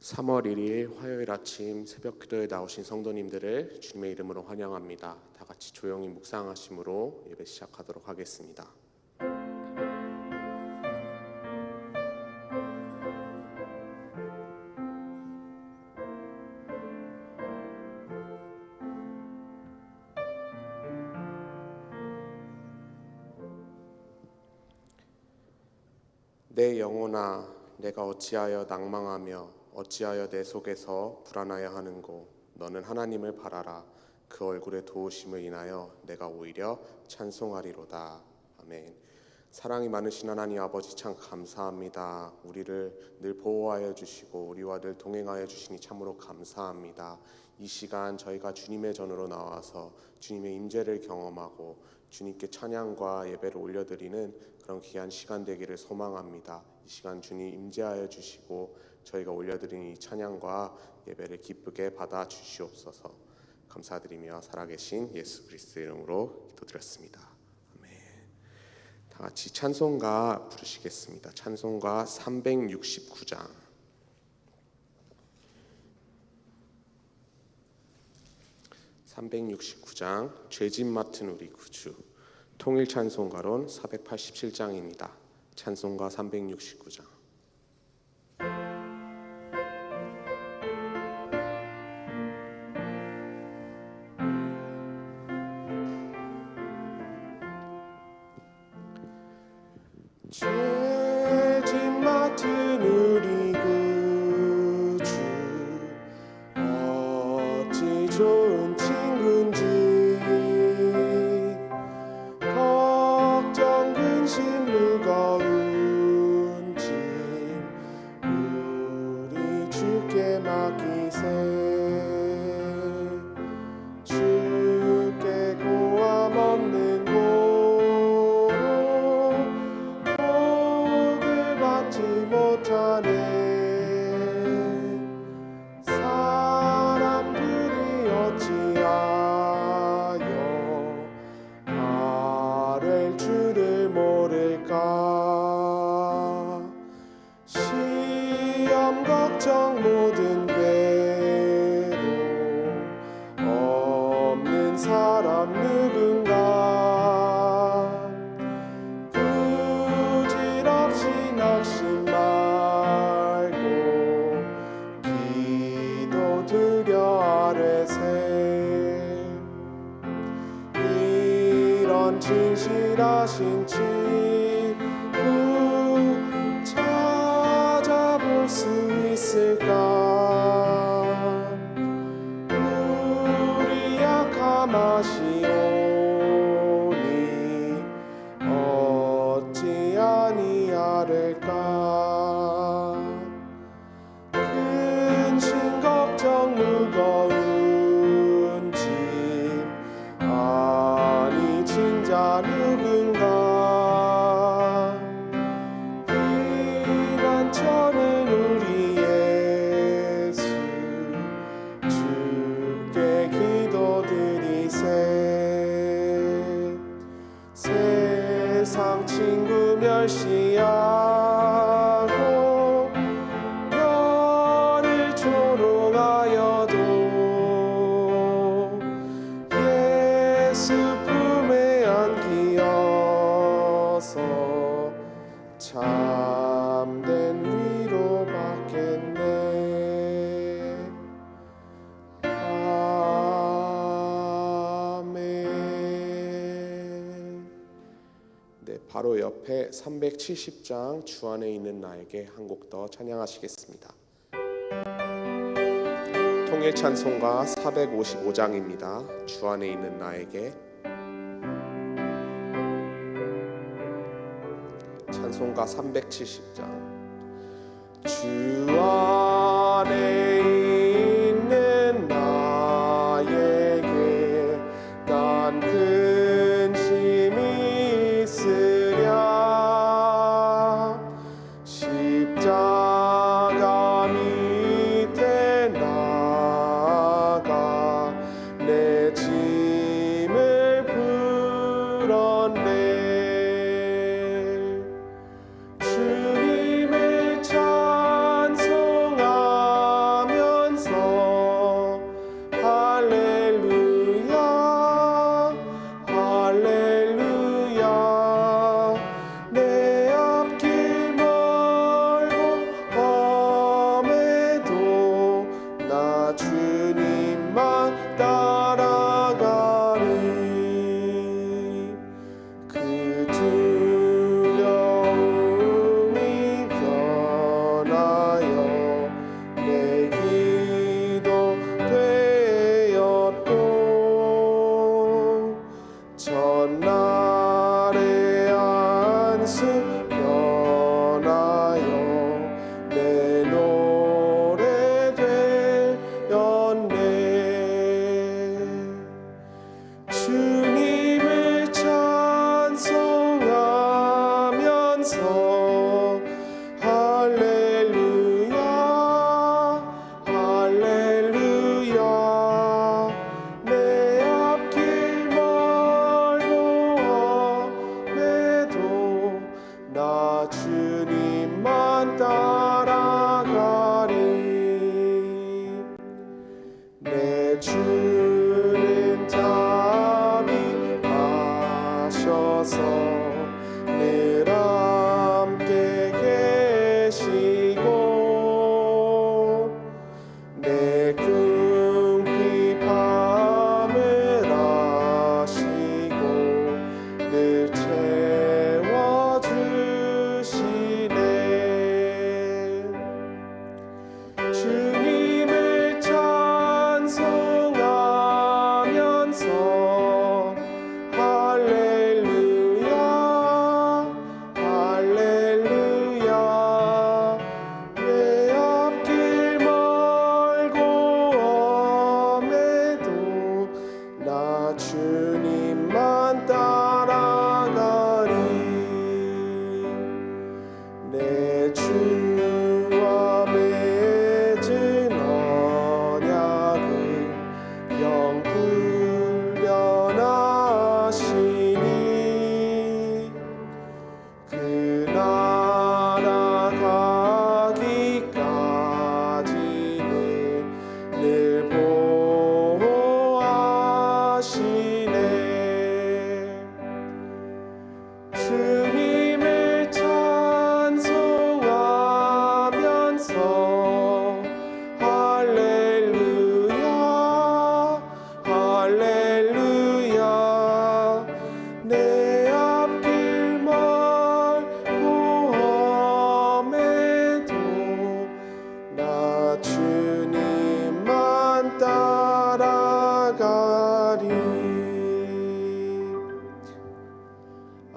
3월 1일 화요일 아침 새벽 기도에 나오신 성도님들을 주님의 이름으로 환영합니다. 다 같이 조용히 묵상하심으로 예배 시작하도록 하겠습니다. 내 영혼아, 내가 어찌하여 낭망하며 어찌하여 내 속에서 불안하여 하는고. 너는 하나님을 바라라. 그 얼굴의 도우심을 인하여 내가 오히려 찬송하리로다. 아멘. 사랑이 많으신 하나님 아버지, 참 감사합니다. 우리를 늘 보호하여 주시고 우리와 늘 동행하여 주시니 참으로 감사합니다. 이 시간 저희가 주님의 전으로 나와서 주님의 임재를 경험하고 주님께 찬양과 예배를 올려드리는 그런 귀한 시간 되기를 소망합니다. 이 시간 주님 임재하여 주시고 저희가 올려드리는 이 찬양과 예배를 기쁘게 받아 주시옵소서. 감사드리며 살아계신 예수 그리스도의 이름으로 기도드렸습니다. 아멘. 다 같이 찬송가 부르시겠습니다. 찬송가 369장. 죄짐 맡은 우리 구주. 통일 찬송가론 487장입니다. 찬송가 369장. 죄짐 맡은 우리 구주, 어찌 좋은 친구인지. 걱정 근심 무거운 짐 우리 주께 맡기세. 주께 고함 없는 못하네. 사람들이 어찌하여 아랠 줄을 모를까. 시험 걱정 모든 괴로움 없는 사람 누군가. 부질없이 낙심 말고 기도드려 아뢰세. 이런 진실하신 친구 찾아볼 수 있을까. 우리 약함 아시오니 어찌 아니하릴까. 근심 걱정 무거운 짐 아니 진자 누군가. 피난처는 우리 예수 주께 기도드리세. 세상 친구 멸시하고 너를 조롱하여도 예수 품에 안기어서 참된 위로 받겠네. 바로 옆에 370장 주 안에 있는 나에게 한 곡 더 찬양하시겠습니다. 통일 찬송가 455장입니다. 주 안에 있는 나에게. 찬송가 370장. 주 안에 있는 나에게 난 근심이 있으랴. 십자가 밑에 나가 내 짐을 풀었네. 주님을 찬송하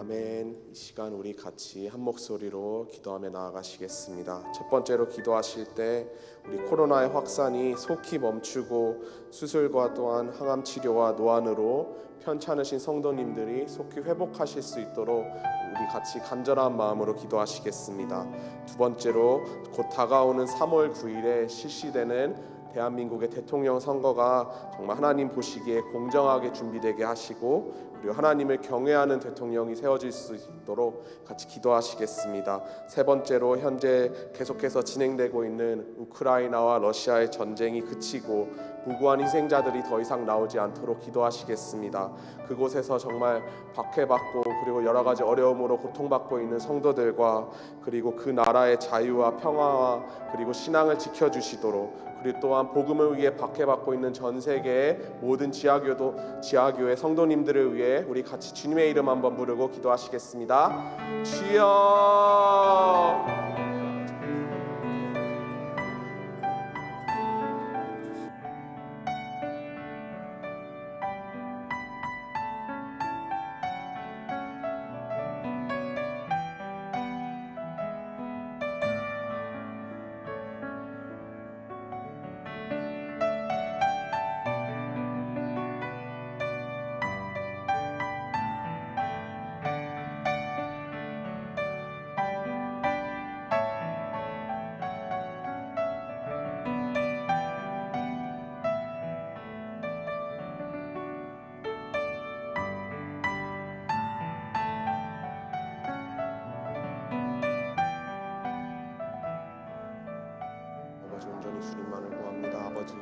아멘. 이 시간 우리 같이 한 목소리로 기도하며 나아가시겠습니다. 첫 번째로 기도하실 때 우리 코로나의 확산이 속히 멈추고 수술과 또한 항암 치료와 노안으로 편찮으신 성도님들이 속히 회복하실 수 있도록 우리 같이 간절한 마음으로 기도하시겠습니다. 두 번째로 곧 다가오는 3월 9일에 실시되는 대한민국의 대통령 선거가 정말 하나님 보시기에 공정하게 준비되게 하시고 그리고 하나님을 경외하는 대통령이 세워질 수 있도록 같이 기도하시겠습니다. 세 번째로 현재 계속해서 진행되고 있는 우크라이나와 러시아의 전쟁이 그치고 무고한 희생자들이 더 이상 나오지 않도록 기도하시겠습니다. 그곳에서 정말 박해받고 그리고 여러 가지 어려움으로 고통받고 있는 성도들과 그리고 그 나라의 자유와 평화와 그리고 신앙을 지켜주시도록 그리고 또한 복음을 위해 박해받고 있는 전 세계의 모든 지하교회 성도님들을 위해 우리 같이 주님의 이름 한번 부르고 기도하시겠습니다. 주여. 아버지 온전히 주님만을 구합니다. 아버지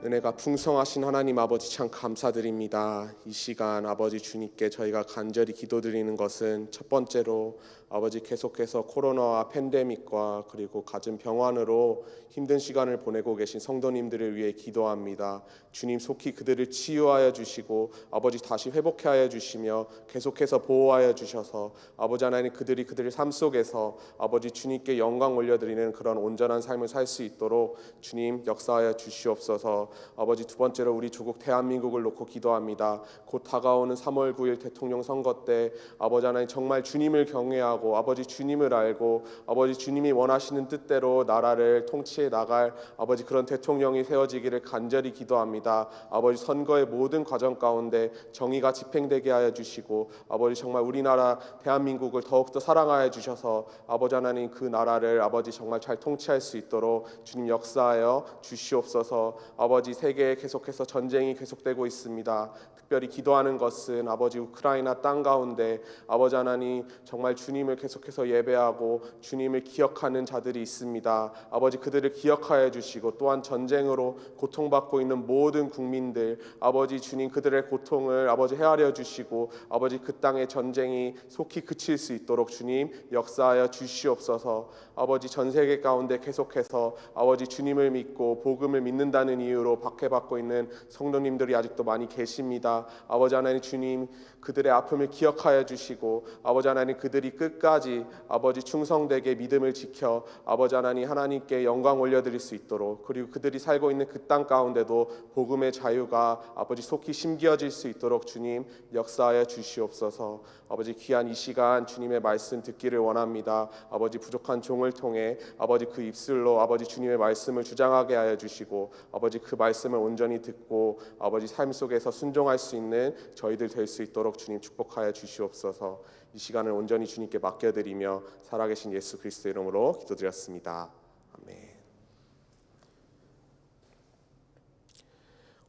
은혜가 풍성하신 하나님 아버지 참 감사드립니다. 이 시간 아버지 주님께 저희가 간절히 기도드리는 것은 첫 번째로 아버지 계속해서 코로나와 팬데믹과 그리고 갖은 병환으로 힘든 시간을 보내고 계신 성도님들을 위해 기도합니다. 주님 속히 그들을 치유하여 주시고 아버지 다시 회복해 하여 주시며 계속해서 보호하여 주셔서 아버지 하나님 그들의 삶 속에서 아버지 주님께 영광 올려드리는 그런 온전한 삶을 살 수 있도록 주님 역사하여 주시옵소서. 아버지 두 번째로 우리 조국 대한민국을 놓고 기도합니다. 곧 다가오는 3월 9일 대통령 선거 때 아버지 하나님 정말 주님을 경외하고 아버지 주님을 알고 아버지 주님이 원하시는 뜻대로 나라를 통치해 나갈 아버지 그런 대통령이 세워지기를 간절히 기도합니다. 아버지 선거의 모든 과정 가운데 정의가 집행되게 하여 주시고 아버지 정말 우리나라 대한민국을 더욱더 사랑하여 주셔서 아버지 하나님 그 나라를 아버지 정말 잘 통치할 수 있도록 주님 역사하여 주시옵소서. 아버지 세계에 계속해서 전쟁이 계속되고 있습니다. 특별히 기도하는 것은 아버지 우크라이나 땅 가운데 아버지 하나님 정말 주님을 계속해서 예배하고 주님을 기억하는 자들이 있습니다. 아버지 그들을 기억하여 주시고 또한 전쟁으로 고통받고 있는 모든 국민들 아버지 주님 그들의 고통을 아버지 헤아려 주시고 아버지 그 땅의 전쟁이 속히 그칠 수 있도록 주님 역사하여 주시옵소서. 아버지 전 세계 가운데 계속해서 아버지 주님을 믿고 복음을 믿는다는 이유로 이유로 박해받고 있는 성도님들이 아직도 많이 계십니다. 아버지 하나님 주님, 그들의 아픔을 기억하여 주시고 아버지 하나님 그들이 끝까지 아버지 충성되게 믿음을 지켜 아버지 하나님 하나님께 영광 올려드릴 수 있도록, 그리고 그들이 살고 있는 그 땅 가운데도 복음의 자유가 아버지 속히 심겨질 수 있도록 주님 역사하여 주시옵소서. 아버지 귀한 이 시간 주님의 말씀 듣기를 원합니다. 아버지 부족한 종을 통해 아버지 그 입술로 아버지 주님의 말씀을 주장하게 하여 주시고 아버지 그 말씀을 온전히 듣고 아버지 삶 속에서 순종할 수 있는 저희들 될 수 있도록 주님 축복하여 주시옵소서. 이 시간을 온전히 주님께 맡겨드리며 살아계신 예수 그리스도 이름으로 기도드렸습니다. 아멘.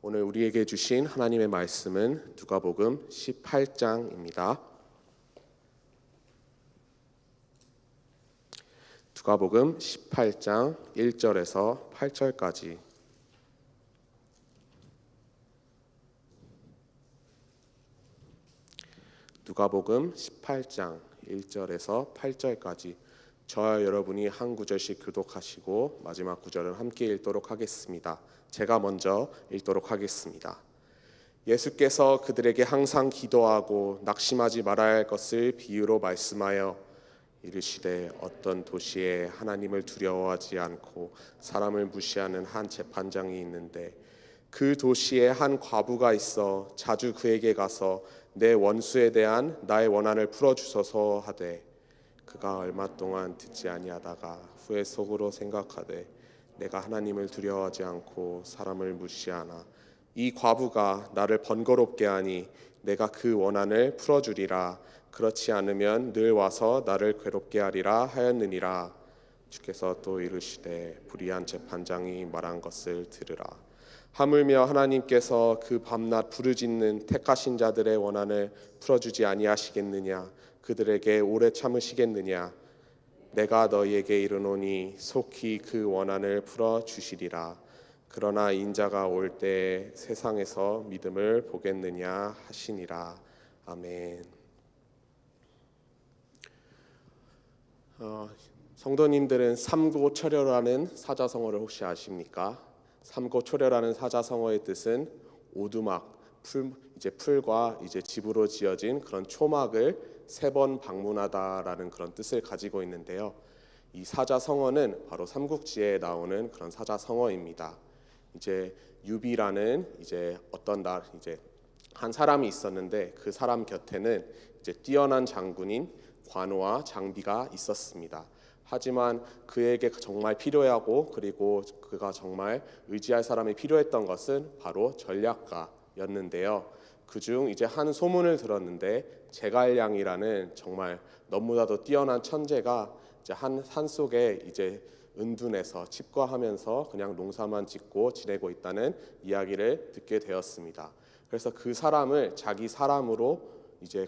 오늘 우리에게 주신 하나님의 말씀은 누가복음 18장입니다. 누가복음 18장 1절에서 8절까지. 누가복음 18장 1절에서 8절까지. 저와 여러분이 한 구절씩 교독하시고 마지막 구절은 함께 읽도록 하겠습니다. 제가 먼저 읽도록 하겠습니다. 예수께서 그들에게 항상 기도하고 낙심하지 말아야 할 것을 비유로 말씀하여 이르시되 어떤 도시에 하나님을 두려워하지 않고 사람을 무시하는 한 재판장이 있는데 그 도시에 한 과부가 있어 자주 그에게 가서 내 원수에 대한 나의 원한을 풀어주소서 하되 그가 얼마 동안 듣지 아니하다가 후에 속으로 생각하되 내가 하나님을 두려워하지 않고 사람을 무시하나 이 과부가 나를 번거롭게 하니 내가 그 원한을 풀어주리라. 그렇지 않으면 늘 와서 나를 괴롭게 하리라 하였느니라. 주께서 또 이르시되 불의한 재판장이 말한 것을 들으라. 하물며 하나님께서 그 밤낮 부르짖는 택하신 자들의 원한을 풀어주지 아니하시겠느냐. 그들에게 오래 참으시겠느냐. 내가 너희에게 이르노니 속히 그 원한을 풀어주시리라. 그러나 인자가 올 때에 세상에서 믿음을 보겠느냐 하시니라. 아멘. 성도님들은 삼고초려라는 사자성어를 혹시 아십니까? 삼고초려라는 사자성어의 뜻은 오두막, 풀과 집으로 지어진 그런 초막을 3번 방문하다라는 그런 뜻을 가지고 있는데요. 이 사자성어는 바로 삼국지에 나오는 그런 사자성어입니다. 유비라는 어떤 날 한 사람이 있었는데 그 사람 곁에는 뛰어난 장군인 관우와 장비가 있었습니다. 하지만 그에게 정말 필요하고 그리고 그가 정말 의지할 사람이 필요했던 것은 바로 전략가였는데요. 그중 한 소문을 들었는데 제갈량이라는 정말 너무나도 뛰어난 천재가 한 산속에 은둔해서 칩거하면서 그냥 농사만 짓고 지내고 있다는 이야기를 듣게 되었습니다. 그래서 그 사람을 자기 사람으로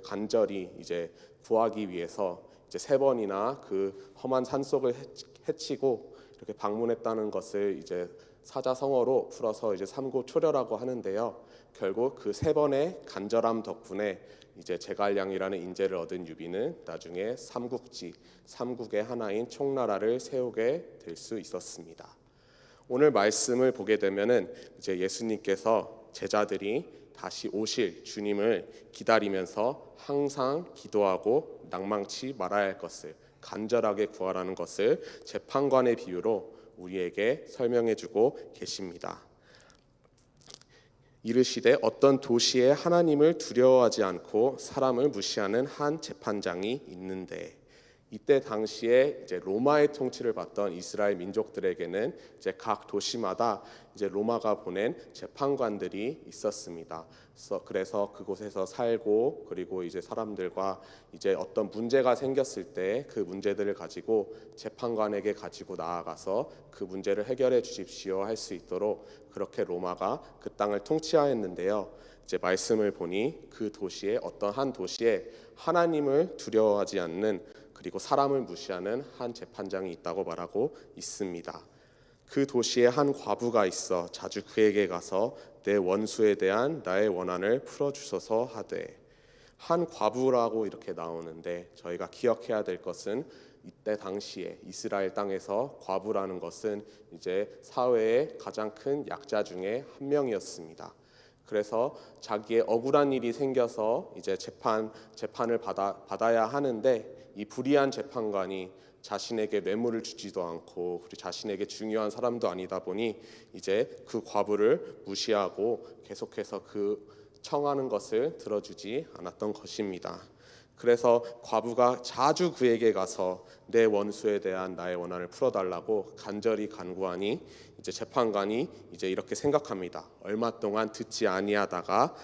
간절히 구하기 위해서 3번이나 그 험한 산속을 헤치고 이렇게 방문했다는 것을 사자성어로 풀어서 삼고초려라고 하는데요. 결국 그 3번의 간절함 덕분에 제갈량이라는 인재를 얻은 유비는 나중에 삼국의 하나인 총나라를 세우게 될 수 있었습니다. 오늘 말씀을 보게 되면은 예수님께서 제자들이 다시 오실 주님을 기다리면서 항상 기도하고 낭망치 말아야 할 것을 간절하게 구하라는 것을 재판관의 비유로 우리에게 설명해 주고 계십니다. 이르시되 어떤 도시에 하나님을 두려워하지 않고 사람을 무시하는 한 재판장이 있는데, 이때 당시에 로마의 통치를 받던 이스라엘 민족들에게는 각 도시마다 로마가 보낸 재판관들이 있었습니다. 그래서 그곳에서 살고 그리고 사람들과 어떤 문제가 생겼을 때 그 문제들을 가지고 재판관에게 가지고 나아가서 그 문제를 해결해 주십시오 할 수 있도록 그렇게 로마가 그 땅을 통치하였는데요. 말씀을 보니 그 도시에 어떤 한 도시에 하나님을 두려워하지 않는 그리고 사람을 무시하는 한 재판장이 있다고 말하고 있습니다. 그 도시에 한 과부가 있어 자주 그에게 가서 내 원수에 대한 나의 원한을 풀어주소서 하되, 한 과부라고 이렇게 나오는데 저희가 기억해야 될 것은 이때 당시에 이스라엘 땅에서 과부라는 것은 이제 사회의 가장 큰 약자 중에 한 명이었습니다. 그래서 자기의 억울한 일이 생겨서 이제 재판을 받아야 하는데 이 불의한 재판관이 자신에게 뇌물을 주지도 않고 그리고 자신에게 중요한 사람도 아니다 보니 이제 그 과부를 무시하고 계속해서 그 청하는 것을 들어주지 않았던 것입니다. 그래서 과부가 자주 그에게 가서 내 원수에 대한 나의 원한을 풀어달라고 간절히 간구하니 이제 재판관이 이제 이렇게 생각합니다. 얼마 동안 듣지 아니하다가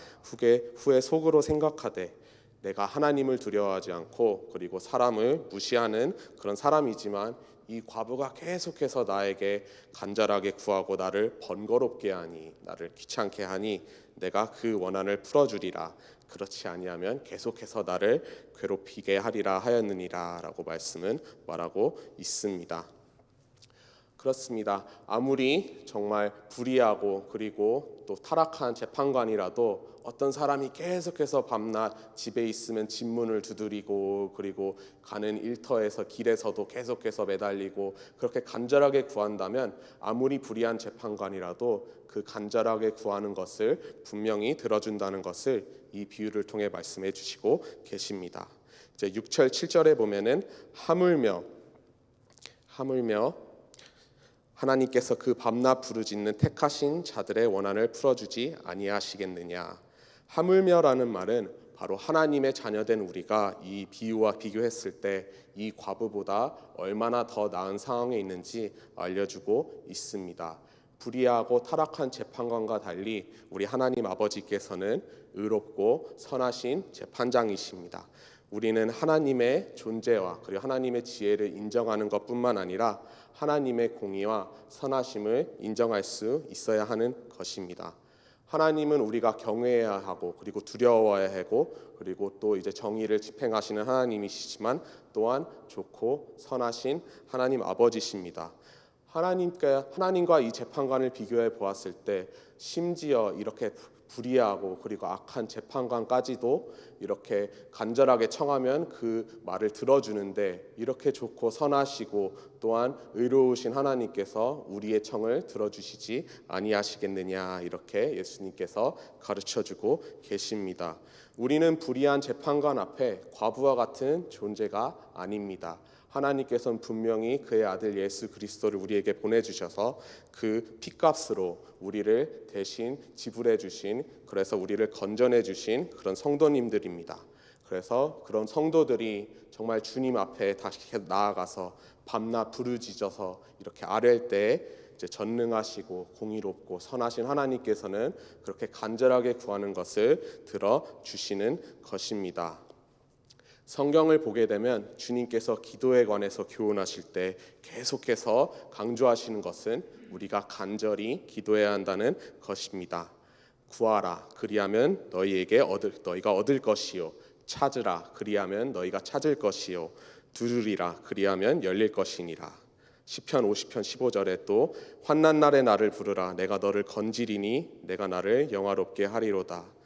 후에 속으로 생각하되 내가 하나님을 두려워하지 않고 그리고 사람을 무시하는 그런 사람이지만 이 과부가 계속해서 나에게 간절하게 구하고 나를 번거롭게 하니 나를 귀찮게 하니 내가 그 원한을 풀어주리라. 그렇지 아니하면 계속해서 나를 괴롭히게 하리라 하였느니라 라고 말하고 있습니다. 그렇습니다. 아무리 정말 불의하고 그리고 또 타락한 재판관이라도 어떤 사람이 계속해서 밤낮 집에 있으면 집문을 두드리고 그리고 가는 일터에서 길에서도 계속해서 매달리고 그렇게 간절하게 구한다면 아무리 불의한 재판관이라도 그 간절하게 구하는 것을 분명히 들어준다는 것을 이 비유를 통해 말씀해 주시고 계십니다. 이제 6절 7절에 보면은 하물며 하나님께서 그 밤낮 부르짖는 택하신 자들의 원한을 풀어주지 아니하시겠느냐. 하물며라는 말은 바로 하나님의 자녀된 우리가 이 비유와 비교했을 때 이 과부보다 얼마나 더 나은 상황에 있는지 알려주고 있습니다. 불의하고 타락한 재판관과 달리 우리 하나님 아버지께서는 의롭고 선하신 재판장이십니다. 우리는 하나님의 존재와 그리고 하나님의 지혜를 인정하는 것뿐만 아니라 하나님의 공의와 선하심을 인정할 수 있어야 하는 것입니다. 하나님은 우리가 경외해야 하고 그리고 두려워해야 하고 그리고 또 이제 정의를 집행하시는 하나님이시지만 또한 좋고 선하신 하나님 아버지십니다. 하나님과 이 재판관을 비교해 보았을 때 심지어 이렇게 불의하고 그리고 악한 재판관까지도 이렇게 간절하게 청하면 그 말을 들어주는데 이렇게 좋고 선하시고 또한 의로우신 하나님께서 우리의 청을 들어주시지 아니하시겠느냐 이렇게 예수님께서 가르쳐주고 계십니다. 우리는 불의한 재판관 앞에 과부와 같은 존재가 아닙니다. 하나님께서는 분명히 그의 아들 예수 그리스도를 우리에게 보내주셔서 그 핏값으로 우리를 대신 지불해 주신 그래서 우리를 건져내 주신 그런 성도님들입니다. 그래서 그런 성도들이 정말 주님 앞에 다시 나아가서 밤낮 부르짖어서 이렇게 아랠 때 이제 전능하시고 공의롭고 선하신 하나님께서는 그렇게 간절하게 구하는 것을 들어주시는 것입니다. 성경을 보게 되면 주님께서 기도에 관해서 교훈하실 때 계속해서 강조하시는 것은 우리가 간절히 기도해야 한다는 것입니다. 구하라 그리하면 너희가 얻을 것이요 찾으라 그리하면 너희가 찾을 것이요 두드리라 그리하면 열릴 것이니라. 시편 50편 15절에 또 환난 날에 나를 부르라 내가 너를 건지리니 내가 나를 영화롭게 하리로다.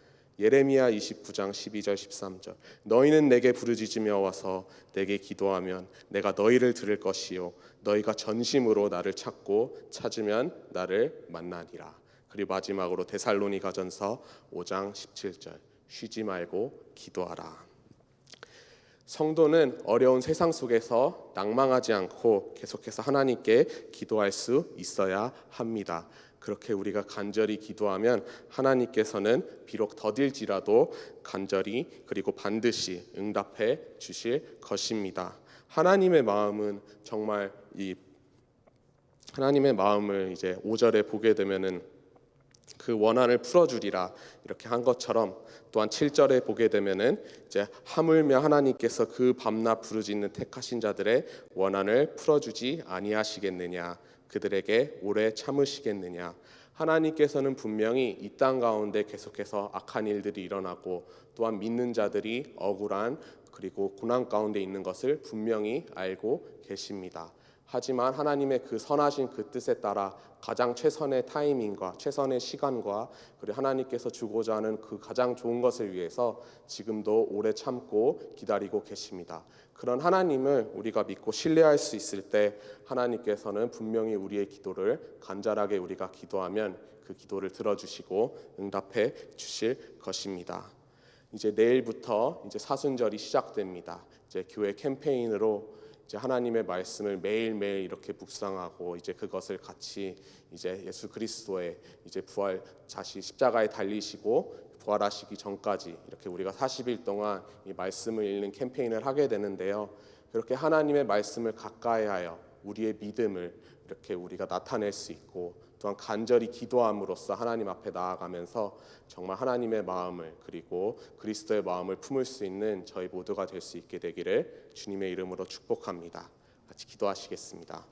예레미야 29장 12절 13절 너희는 내게 부르짖으며 와서 내게 기도하면 내가 너희를 들을 것이요 너희가 전심으로 나를 찾고 찾으면 나를 만나리라. 그리고 마지막으로 데살로니가전서 5장 17절 쉬지 말고 기도하라. 성도는 어려운 세상 속에서 낭망하지 않고 계속해서 하나님께 기도할 수 있어야 합니다. 그렇게 우리가 간절히 기도하면 하나님께서는 비록 더딜지라도 간절히 그리고 반드시 응답해 주실 것입니다. 하나님의 마음은 정말 하나님의 마음을 이제 5절에 보게 되면은 그 원한을 풀어주리라 이렇게 한 것처럼 또한 7절에 보게 되면은 이제 하물며 하나님께서 그 밤낮 부르짖는 택하신 자들의 원한을 풀어주지 아니하시겠느냐 그들에게 오래 참으시겠느냐. 하나님께서는 분명히 이 땅 가운데 계속해서 악한 일들이 일어나고 또한 믿는 자들이 억울한 그리고 고난 가운데 있는 것을 분명히 알고 계십니다. 하지만 하나님의 그 선하신 그 뜻에 따라 가장 최선의 타이밍과 최선의 시간과 그리고 하나님께서 주고자 하는 그 가장 좋은 것을 위해서 지금도 오래 참고 기다리고 계십니다. 그런 하나님을 우리가 믿고 신뢰할 수 있을 때 하나님께서는 분명히 우리의 기도를 간절하게 우리가 기도하면 그 기도를 들어주시고 응답해 주실 것입니다. 이제 내일부터 이제 사순절이 시작됩니다. 이제 교회 캠페인으로 이제 하나님의 말씀을 매일매일 이렇게 묵상하고 이제 그것을 같이 이제 예수 그리스도의 이제 부활 자신 십자가에 달리시고 부활하시기 전까지 이렇게 우리가 40일 동안 이 말씀을 읽는 캠페인을 하게 되는데요. 그렇게 하나님의 말씀을 가까이하여 우리의 믿음을 이렇게 우리가 나타낼 수 있고 또한 간절히 기도함으로써 하나님 앞에 나아가면서 정말 하나님의 마음을 그리고 그리스도의 마음을 품을 수 있는 저희 모두가 될 수 있게 되기를 주님의 이름으로 축복합니다. 같이 기도하시겠습니다.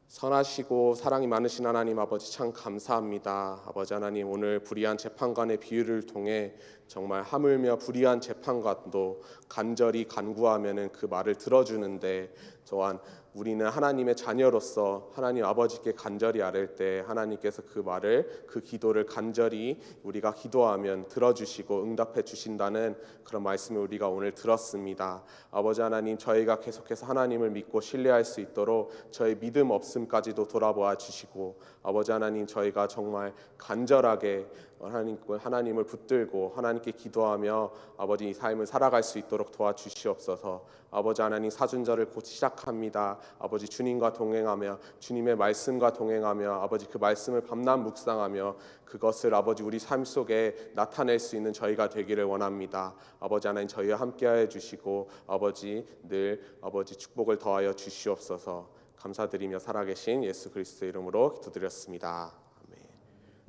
선하시고 사랑이 많으신 하나님 아버지 참 감사합니다. 아버지 하나님 오늘 불의한 재판관의 비유를 통해 정말 하물며 불의한 재판관도 간절히 간구하면은 그 말을 들어주는데 또한 우리는 하나님의 자녀로서 하나님 아버지께 간절히 아뢰을 때 하나님께서 그 말을 그 기도를 간절히 우리가 기도하면 들어주시고 응답해 주신다는 그런 말씀을 우리가 오늘 들었습니다. 아버지 하나님 저희가 계속해서 하나님을 믿고 신뢰할 수 있도록 저희 믿음 없음까지도 돌아보아 주시고 아버지 하나님 저희가 정말 간절하게 하나님을 붙들고 하나님께 기도하며 아버지 이 삶을 살아갈 수 있도록 도와주시옵소서. 아버지 하나님 사순절을 곧 시작합니다. 아버지 주님과 동행하며 주님의 말씀과 동행하며 아버지 그 말씀을 밤낮 묵상하며 그것을 아버지 우리 삶 속에 나타낼 수 있는 저희가 되기를 원합니다. 아버지 하나님 저희와 함께하여 주시고 아버지 늘 아버지 축복을 더하여 주시옵소서. 감사드리며 살아계신 예수 그리스도의 이름으로 기도드렸습니다. 아멘.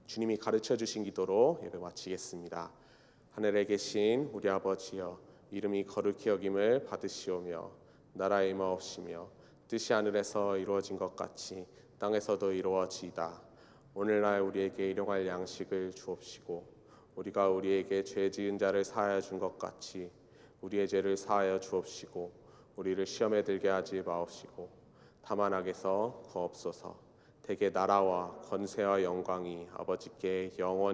주님이 가르쳐 주신 기도로 예배 마치겠습니다. 하늘에 계신 우리 아버지여 이름이 거룩히 여김을 받으시오며 나라의 임하옵시며 뜻이 하늘에서 이루어진 것 같이 땅에서도 이루어지이다. 오늘날 우리에게 일용할 양식을 주옵시고 우리가 우리에게 죄 지은 자를 사하여 준 것 같이 우리의 죄를 사하여 주옵시고 우리를 시험에 들게 하지 마옵시고 다만 악에서 구하옵소서. 대개 나라와 권세와 영광이 아버지께 영원히